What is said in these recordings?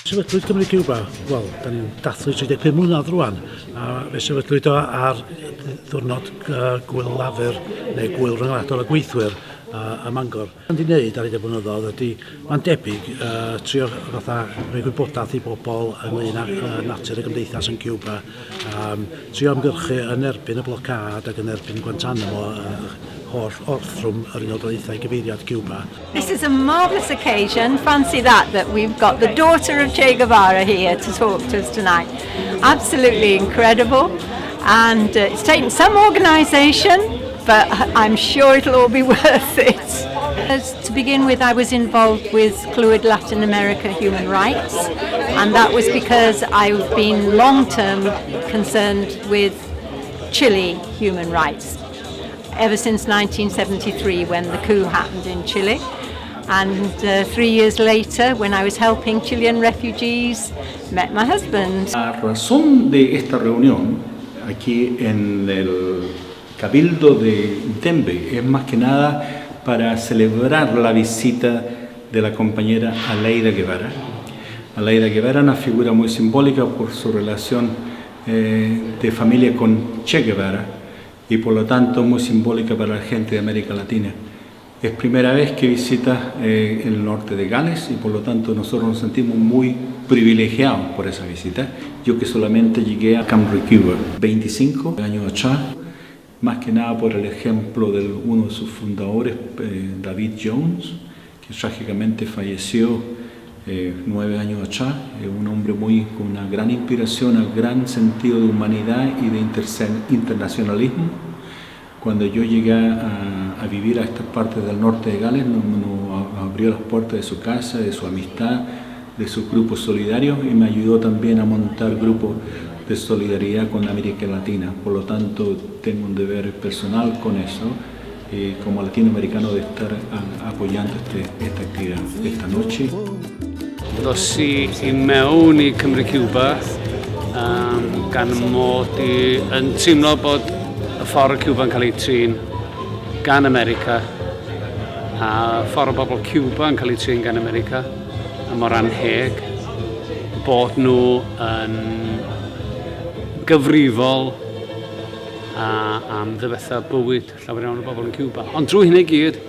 Sefydlwyd Cymru Cuba, wel, da ni'n dathlu 35 mlynedd rwan, a fe sefydlwyd o ar ddiwrnod gwyl lafur neu gwyl rhyngwladol y gweithwyr ym Mangor. Yn di wneud ar 10 blynyddoedd ydy, mae'n debyg trio fatha rhoi gwybodaeth i bobl ynglyn â natur y gymdeithas yn Cuba, trio ymgyrchu yn erbyn y blocad ac yn erbyn Guantanamo, holl orthrwm yr Unol Daleithiau gyfeiriad Cuba. This is a marvellous occasion. Fancy that we've got the daughter of Che Guevara here to talk to us tonight. Absolutely incredible, and it's taken some organisation, but I'm sure it'll all be worth it. To begin with, I was involved with Fluid Latin America Human Rights, and that was because I've been long-term concerned with Chile human rights ever since 1973 when the coup happened in Chile. And 3 years later, when I was helping Chilean refugees, met my husband. La razón de esta reunión aquí en el Cabildo de Intembe es más que nada para celebrar la visita de la compañera Aleida Guevara. Aleida Guevara es una figura muy simbólica por su relación de familia con Che Guevara y por lo tanto muy simbólica para la gente de América Latina. Es primera vez que visita el norte de Gales y por lo tanto nosotros nos sentimos muy privilegiados por esa visita. Yo que solamente llegué a Cambridge, Cuba, 25 años atrás, más que nada por el ejemplo de uno de sus fundadores, David Jones, que trágicamente falleció 9 años atrás, un hombre con una gran inspiración, un gran sentido de humanidad y de internacionalismo. Cuando yo llegué a vivir a estas partes del norte de Gales, nos abrió las puertas de su casa, de su amistad, de sus grupos solidarios y me ayudó también a montar grupos de solidaridad con América Latina. Por lo tanto, tengo un deber personal con eso, como latinoamericano, de estar apoyando esta actividad esta noche. Dos i mewn i Cymru Cuba gan mod yn teimlo bod y ffordd y Cuba yn cael ei trin gan America a ffordd o bobl Cuba yn cael ei trin gan America mor anheg, bod nhw yn gyfrifol am ddefetha bywyd llawer iawn o bobl yn Cuba. Ond drwy hynny gyd,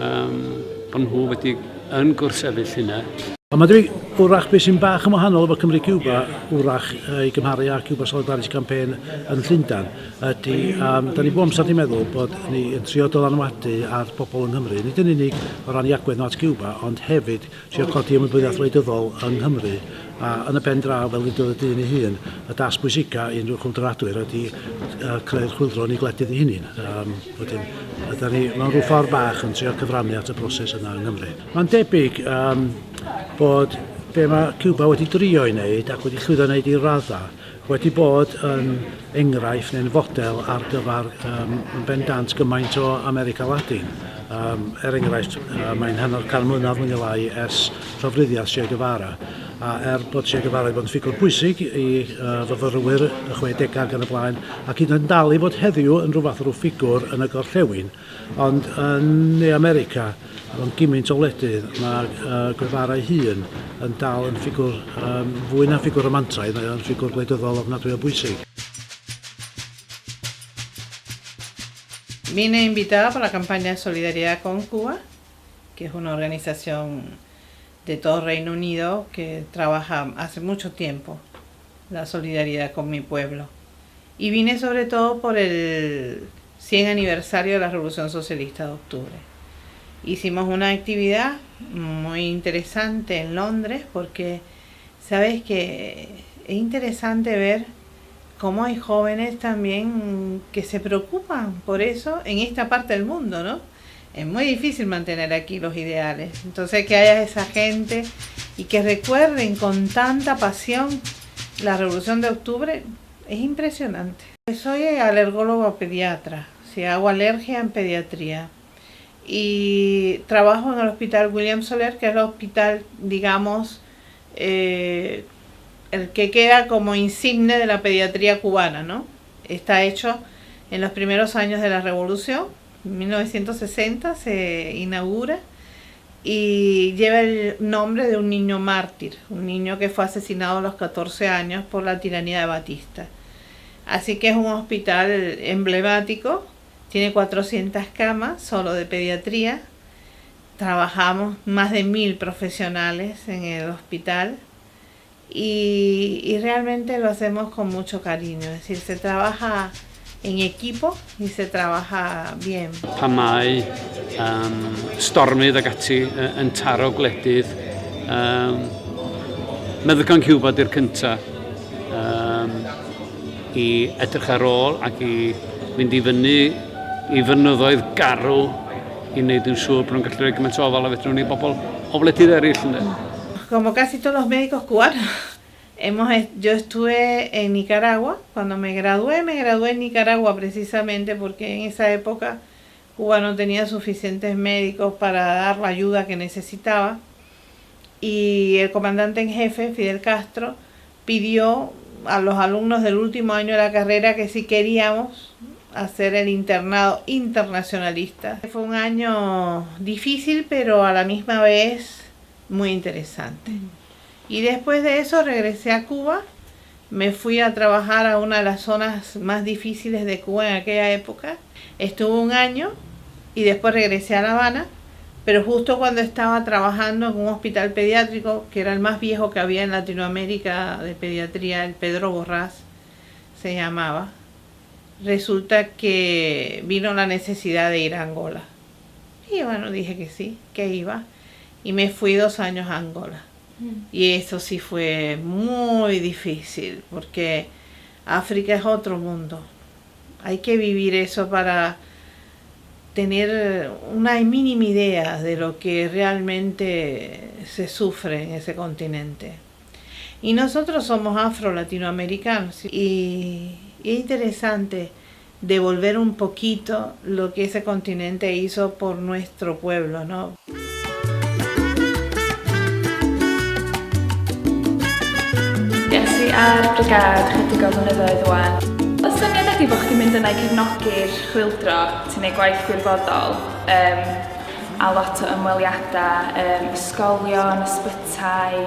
bod nhw wedi yn gwrthsefyll hynna. Ond mae dwi wrach beth sy'n bach yn wahanol efo Cymru Cuba, wrach i gymharu â Cuba Solidarity Campaign yn Llundain, ydy, da ni bod amser di meddwl bod ni yn trio dylanwadu ar bobl yng Nghymru, nid yn unig o ran i agwedd at Cuba, ond hefyd trio codi ymwybyddiaeth wleidyddol yng Nghymru. A yn y pen draw, fel ni'n dod y dyn ei hun, y das bwysica unrhyw chwyldroadwyr ydy creu'r chwyldro ni gwledydd ei hunin. Wedyn, ydyn ni mewn rhyw ffordd bach yn trio cyfrannu at y broses yna yng Nghymru. Mae'n debyg bod be mae Cuba wedi drio i wneud ac wedi llwyddo wneud i raddau wedi bod yn enghraifft neu'n fodel ar gyfer bendant gymaint o America Latin. Enghraifft, mae'n hanner 100 mlynedd mwy neu lai ers llofruddiaeth Che Guevara. A bod Che Guevara wedi bod yn ffigwr bwysig i fyfyrwyr y 60au gan y blaen, ac yn dal i bod heddiw yn rhyw fath o ffigwr yn y gorllewin. Ond yn America, ond gymaint o wledydd, mae Guevara ei hun yn dal yn ffigwr fwy na ffigwr romantaidd, yn ffigwr gwleidyddol ofnadwy o bwysig. Vine invitada por la campaña de solidaridad con Cuba, que es una organización de todo Reino Unido que trabaja hace mucho tiempo la solidaridad con mi pueblo. Y vine sobre todo por el 100 aniversario de la Revolución Socialista de Octubre. Hicimos una actividad muy interesante en Londres porque sabes que es interesante ver cómo hay jóvenes también que se preocupan por eso en esta parte del mundo, ¿no? Es muy difícil mantener aquí los ideales. Entonces que haya esa gente y que recuerden con tanta pasión la Revolución de Octubre es impresionante. Soy alergólogo pediatra, hago alergia en pediatría y trabajo en el Hospital William Soler, que es el hospital, digamos, el que queda como insigne de la pediatría cubana, ¿no? Está hecho en los primeros años de la Revolución. En 1960 se inaugura y lleva el nombre de un niño mártir, un niño que fue asesinado a los 14 años por la tiranía de Batista. Así que es un hospital emblemático, tiene 400 camas solo de pediatría, trabajamos más de 1000 profesionales en el hospital y realmente lo hacemos con mucho cariño, es decir, se trabaja en equipo i se trabaja bien. Pan mae stormydd ac ati yn taro gwledydd, meddygon Cuba di'r cynta i edrych ar ôl ac i fynd i fyny i fynyddoedd garw i wneud yn siŵr bod nhw'n gallu rhoi gymaint o ofal a fedrwn ni bobl o wledydd eraill. Como casi todos los médicos cubanos, yo estuve en Nicaragua, cuando me gradué en Nicaragua precisamente porque en esa época Cuba no tenía suficientes médicos para dar la ayuda que necesitaba y el comandante en jefe, Fidel Castro, pidió a los alumnos del último año de la carrera que si queríamos hacer el internado internacionalista. Fue un año difícil pero a la misma vez muy interesante. Y después de eso regresé a Cuba, me fui a trabajar a una de las zonas más difíciles de Cuba en aquella época. Estuve un año y después regresé a La Habana, pero justo cuando estaba trabajando en un hospital pediátrico, que era el más viejo que había en Latinoamérica de pediatría, el Pedro Borrás se llamaba, resulta que vino la necesidad de ir a Angola. Y bueno, dije que sí, que iba, y me fui 2 años a Angola. Y eso sí fue muy difícil porque África es otro mundo. Hay que vivir eso para tener una mínima idea de lo que realmente se sufre en ese continente. Y nosotros somos afro-latinoamericanos y es interesante devolver un poquito lo que ese continente hizo por nuestro pueblo, ¿no? Ar brigad chydig o flynyddoedd wan. Y syniad ydy bod chdi'n mynd yna i cefnogi'r chwyldro, ti'n gwneud gwaith gwirfoddol, a lot o ymweliadau, ysgolion, ysbytai,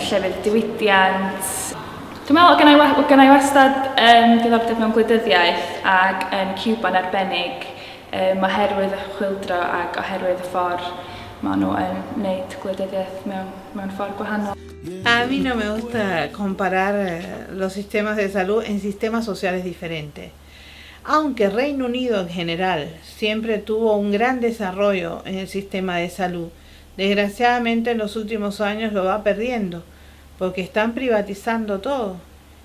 llefydd diwydiant. Dwi'n meddwl gynna i wastad diddordeb mewn gwleidyddiaeth ac yn Cuba'n arbennig oherwydd y chwyldro ac oherwydd y ffordd maen nhw yn gwneud gwleidyddiaeth mewn ffordd gwahanol. A mí no me gusta comparar los sistemas de salud en sistemas sociales diferentes. Aunque Reino Unido en general siempre tuvo un gran desarrollo en el sistema de salud, desgraciadamente en los últimos años lo va perdiendo, porque están privatizando todo.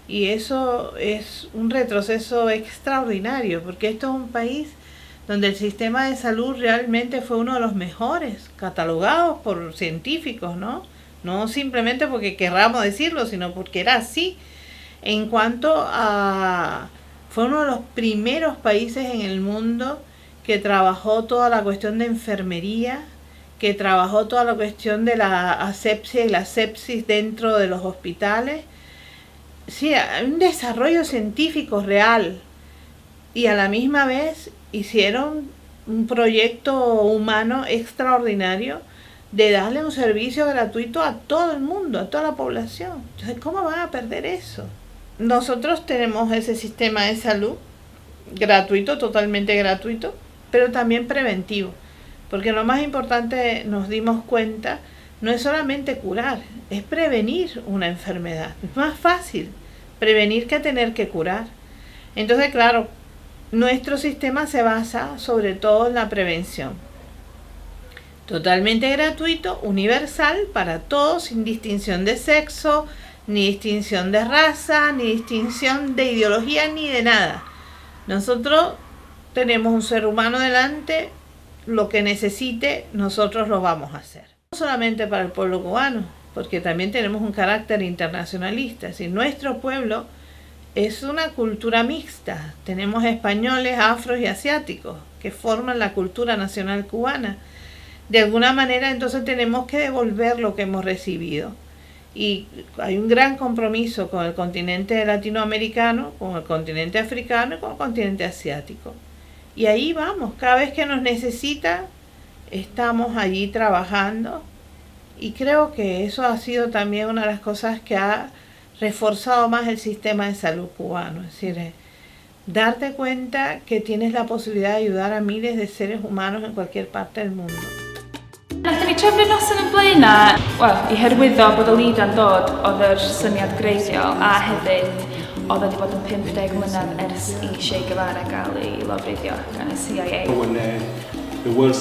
Y eso es un retroceso extraordinario, porque esto es un país donde el sistema de salud realmente fue uno de los mejores, catalogados por científicos, ¿no? No simplemente porque querramos decirlo, sino porque era así. En cuanto a... fue uno de los primeros países en el mundo que trabajó toda la cuestión de enfermería, que trabajó toda la cuestión de la asepsia y la sepsis dentro de los hospitales. Sí, un desarrollo científico real. Y a la misma vez hicieron un proyecto humano extraordinario de darle un servicio gratuito a todo el mundo, a toda la población. Entonces, ¿cómo van a perder eso? Nosotros tenemos ese sistema de salud gratuito, totalmente gratuito, pero también preventivo. Porque lo más importante, nos dimos cuenta, no es solamente curar, es prevenir una enfermedad. Es más fácil prevenir que tener que curar. Entonces, claro, nuestro sistema se basa sobre todo en la prevención. Totalmente gratuito, universal para todos, sin distinción de sexo, ni distinción de raza, ni distinción de ideología, ni de nada. Nosotros tenemos un ser humano delante, lo que necesite, nosotros lo vamos a hacer. No solamente para el pueblo cubano, porque también tenemos un carácter internacionalista. Es decir, nuestro pueblo es una cultura mixta. Tenemos españoles, afros y asiáticos que forman la cultura nacional cubana. De alguna manera entonces tenemos que devolver lo que hemos recibido. Y hay un gran compromiso con el continente latinoamericano, con el continente africano y con el continente asiático. Y ahí vamos, cada vez que nos necesita, estamos allí trabajando y creo que eso ha sido también una de las cosas que ha reforzado más el sistema de salud cubano, es decir, darte cuenta que tienes la posibilidad de ayudar a miles de seres humanos en cualquier parte del mundo. Nathon ni trefnu noson yn blaena, i hyrwyddo bod y lida'n dod oedd yr syniad greiddiol a hefyd oedd wedi bod yn 50 mlynedd ers i Che Guevara gael ei lofruddio gan y CIA. When the world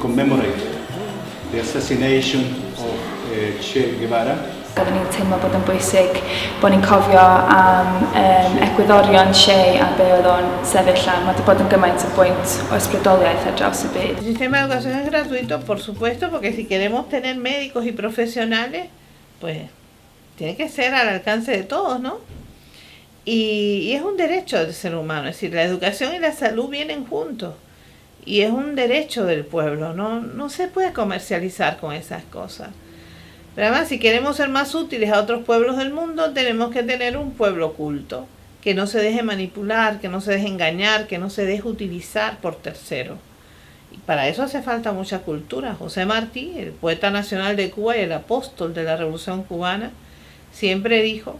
commemorated the assassination of Che Guevara, Oedden ni'n teimlo bod yn bwysig bod ni'n cofio am egwyddorion Che a be oedd o'n sefyll am. Mae wedi bod yn gymaint o bwynt o ysbrydoliaeth ar draws y byd. El sistema de educación es gratuito, por supuesto, porque si queremos tener médicos y profesionales, pues tiene que ser al alcance de todos, ¿no? Y es un derecho del ser humano, es decir, la educación y la salud vienen juntos. Y es un derecho del pueblo, no se puede comercializar con esas cosas. Pero además, si queremos ser más útiles a otros pueblos del mundo, tenemos que tener un pueblo culto, que no se deje manipular, que no se deje engañar, que no se deje utilizar por terceros. Y para eso hace falta mucha cultura. José Martí, el poeta nacional de Cuba y el apóstol de la Revolución Cubana, siempre dijo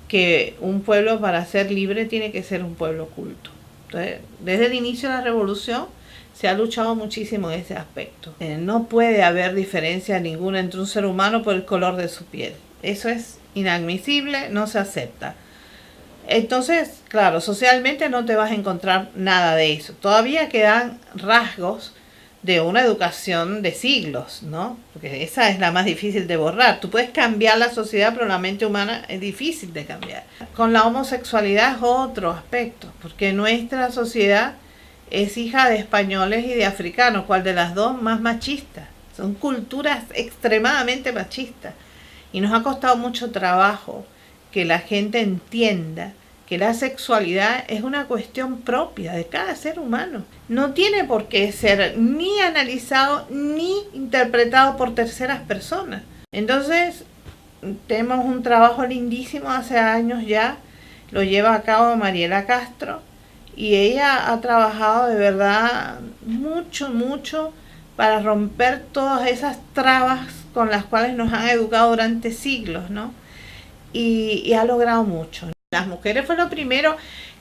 que un pueblo para ser libre tiene que ser un pueblo culto. Entonces, desde el inicio de la revolución se ha luchado muchísimo en ese aspecto. No puede haber diferencia ninguna entre un ser humano por el color de su piel. Eso es inadmisible, no se acepta. Entonces, claro, socialmente no te vas a encontrar nada de eso. Todavía quedan rasgos de una educación de siglos, ¿no? Porque esa es la más difícil de borrar. Tú puedes cambiar la sociedad, pero la mente humana es difícil de cambiar. Con la homosexualidad es otro aspecto, porque nuestra sociedad es hija de españoles y de africanos, cual de las dos más machista. Son culturas extremadamente machistas. Y nos ha costado mucho trabajo que la gente entienda que la sexualidad es una cuestión propia de cada ser humano. No tiene por qué ser ni analizado ni interpretado por terceras personas. Entonces, tenemos un trabajo lindísimo hace años ya, lo lleva a cabo Mariela Castro, y ella ha trabajado de verdad mucho para romper todas esas trabas con las cuales nos han educado durante siglos, ¿no? Y ha logrado mucho. Las mujeres fue lo primero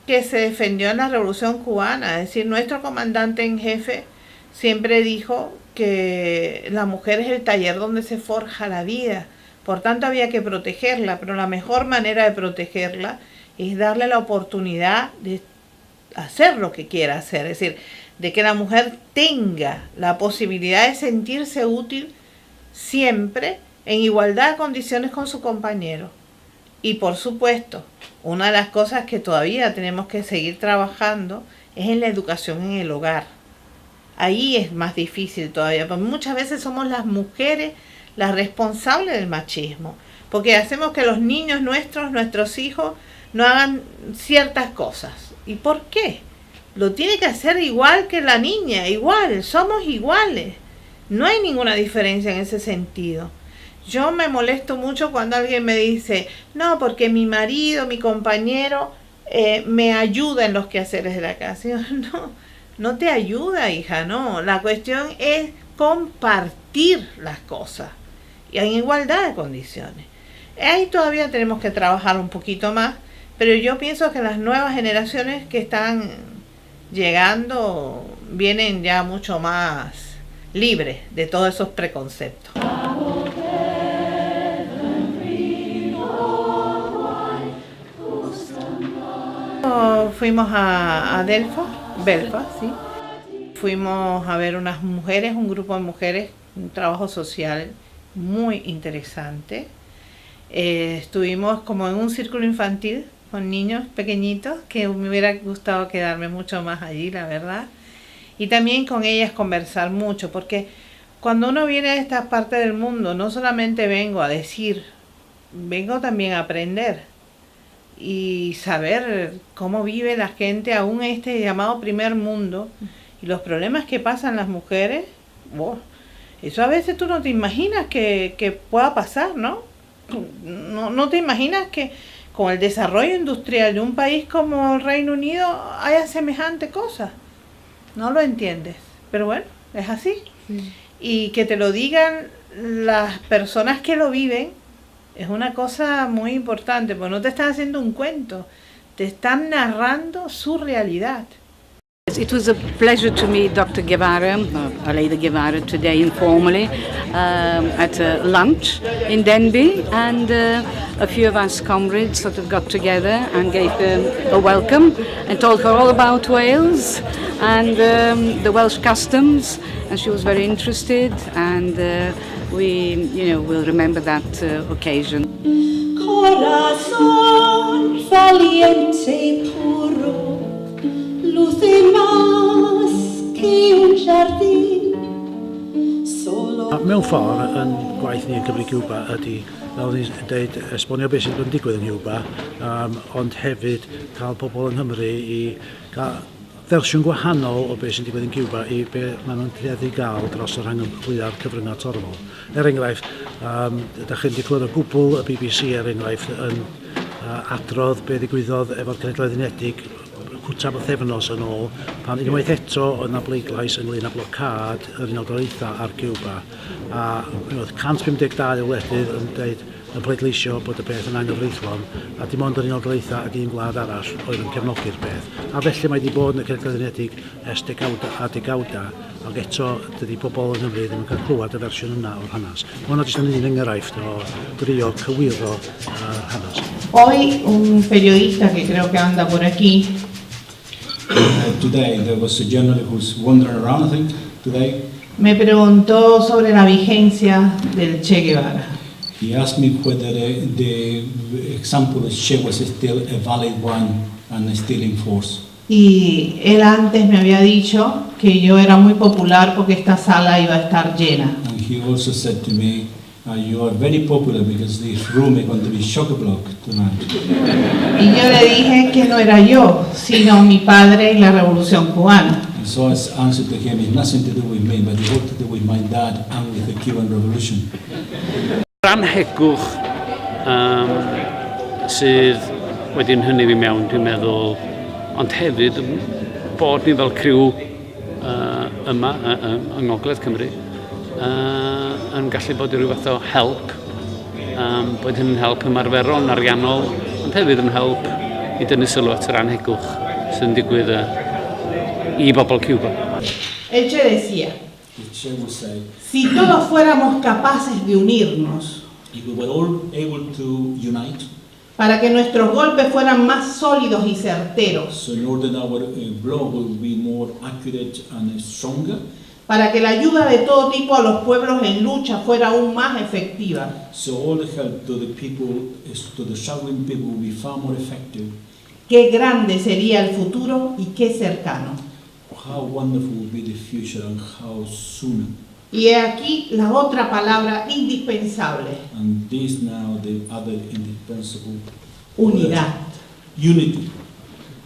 que se defendió en la Revolución Cubana, es decir, nuestro comandante en jefe siempre dijo que la mujer es el taller donde se forja la vida, por tanto había que protegerla, pero la mejor manera de protegerla es darle la oportunidad de hacer lo que quiera hacer, es decir, de que la mujer tenga la posibilidad de sentirse útil siempre en igualdad de condiciones con su compañero. Y por supuesto, una de las cosas que todavía tenemos que seguir trabajando es en la educación en el hogar. Ahí es más difícil todavía, porque muchas veces somos las mujeres las responsables del machismo, porque hacemos que los niños nuestros hijos, no hagan ciertas cosas. ¿Y por qué? Lo tiene que hacer igual que la niña, igual, somos iguales. No hay ninguna diferencia en ese sentido. Yo me molesto mucho cuando alguien me dice, no, porque mi marido, mi compañero, me ayuda en los quehaceres de la casa. Y yo, no te ayuda, hija, no. La cuestión es compartir las cosas y en igualdad de condiciones. Ahí todavía tenemos que trabajar un poquito más, pero yo pienso que las nuevas generaciones que están llegando vienen ya mucho más libres de todos esos preconceptos. Fuimos a Belfast, ¿sí? Fuimos a ver unas mujeres, un grupo de mujeres, un trabajo social muy interesante. Estuvimos como en un círculo infantil con niños pequeñitos, que me hubiera gustado quedarme mucho más allí, la verdad. Y también con ellas conversar mucho, porque cuando uno viene a esta parte del mundo, no solamente vengo a decir, vengo también a aprender y saber cómo vive la gente aún en este llamado primer mundo y los problemas que pasan las mujeres. Eso a veces tú no te imaginas que pueda pasar, ¿no? No te imaginas que con el desarrollo industrial de un país como el Reino Unido haya semejante cosa. No lo entiendes, pero bueno, es así. Sí. Y que te lo digan las personas que lo viven es una cosa muy importante, porque no te están haciendo un cuento, te están narrando su realidad. It was a pleasure to meet Dr. Guevara, Aleida Guevara, today informally at a lunch in Denbigh, and a few of us comrades sort of got together and gave her a welcome and told her all about Wales and the Welsh customs, and she was very interested, and we'll remember that occasion. Corazón valiente puro, luce más que un jardín. Mewn ffordd, yn gwaith ni yn Cymru Cuba ydy, fel ni'n dweud, esbonio beth sydd yn digwydd yn Cuba, ond hefyd cael pobl yng Nghymru i gael fersiwn gwahanol o beth sy'n digwydd yn Cuba i beth maen nhw'n tueddu gael dros y rhang fwyaf cyfryngau torfol. Enghraifft, ydych chi'n declaro gwbl y BBC enghraifft yn adrodd beth ddigwyddodd efo'r Cenhedloedd Unedig cwta bythefnos yn ôl, pan unwaith eto oedd yna bleidlais ynglyn â blocad yr Unol Daleithiau ar Cuba. A oedd 152 o wledydd yn dweud yn pleidleisio bod y peth yn anghyfreithlon, a dim ond yr Unol Daleithiau ac un gwlad arall oedd yn cefnogi'r peth. A felly mae wedi bod yn y Cenhedloedd Unedig ers degawda a degawda, ac eto dydy pobl yng Nghymru ddim yn cael clywed y fersiwn yna o'r hanes. Mae hwnna jyst yn un enghraifft o drio cywiro hanes. Hoy un periodista que creo que anda por aquí Today there was a journalist who's wandering around, I think, today. me preguntó sobre la vigencia del Che Guevara. He asked me whether the example of Che was still a valid one and still in force. Y él antes me había dicho que yo era muy popular porque esta sala iba a estar llena. And he also said to me, you are very popular because this room is going to be chock-a-block tonight. Y yo le dije que no era yo, sino mi padre y la Revolución Cubana. And so I answered to him, it's nothing to do with me, but it's all to do with my dad and with the Cuban Revolution. Rhan hegwch sydd wedi'n hynny fi mewn, dwi'n meddwl, ond hefyd bod ni fel criw yma yng Ngogledd Cymru yn gallu bod i ryw fath o help, bod hyn yn help ymarferol, ariannol, ond hefyd yn help i dynnu sylw at yr anhegwch sy'n digwydd i bobl Cuba. El Che decía, The Che would say, si todos fuéramos capaces de unirnos if we were all able to unite, para que nuestros golpes fueran más sólidos y certeros, so in order that our blow will be more accurate and stronger, para que la ayuda de todo tipo a los pueblos en lucha fuera aún más efectiva, so all the help to the people, to the struggling people, will be far more effective. qué grande sería el futuro y qué cercano. How wonderful will be the future and how soon. Y he aquí la otra palabra indispensable, And this now the other indispensable unidad. unity.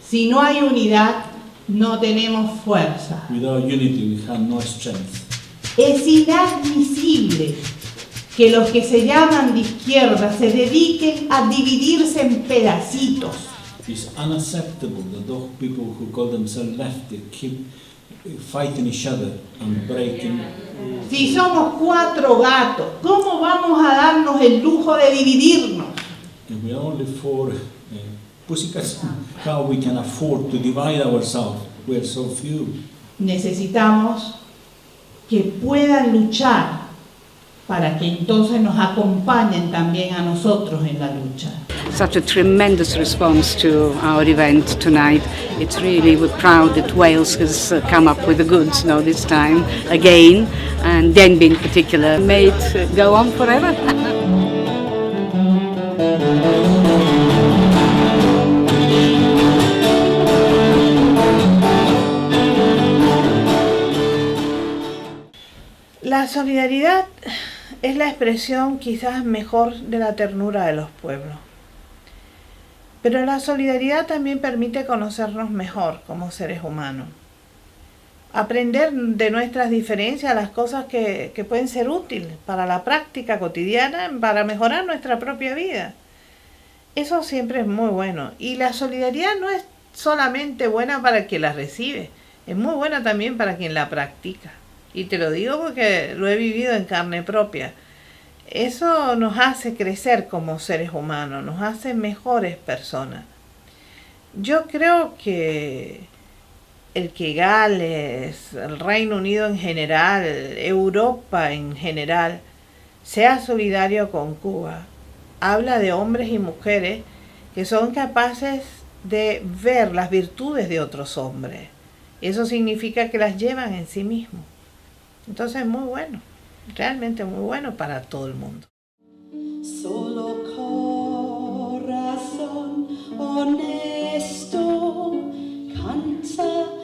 Si no hay unidad, no tenemos fuerza. Without unity, we have no strength. Es inadmisible que los que se llaman de izquierda se dediquen a dividirse en pedacitos. It's unacceptable that those people who call themselves left they keep fighting each other and breaking. Si somos 4 gatos, ¿cómo vamos a darnos el lujo de dividirnos? If we are only 4 pussycats, how we can afford to divide ourselves? We are so few. Necesitamos que puedan luchar para que entonces nos acompañen también a nosotros en la lucha. Such a tremendous response to our event tonight. It's really, we're proud that Wales has come up with the goods now this time again, and Denbigh in particular, may it go on forever. La solidaridad es la expresión quizás mejor de la ternura de los pueblos. Pero la solidaridad también permite conocernos mejor como seres humanos. Aprender de nuestras diferencias las cosas que pueden ser útiles para la práctica cotidiana, para mejorar nuestra propia vida. Eso siempre es muy bueno. Y la solidaridad no es solamente buena para quien la recibe, es muy buena también para quien la practica. Y te lo digo porque lo he vivido en carne propia. Eso nos hace crecer como seres humanos, nos hace mejores personas. Yo creo que el que Gales, el Reino Unido en general, Europa en general, sea solidario con Cuba, habla de hombres y mujeres que son capaces de ver las virtudes de otros hombres. Eso significa que las llevan en sí mismos. Entonces, muy bueno, realmente muy bueno para todo el mundo. Solo corazón honesto canta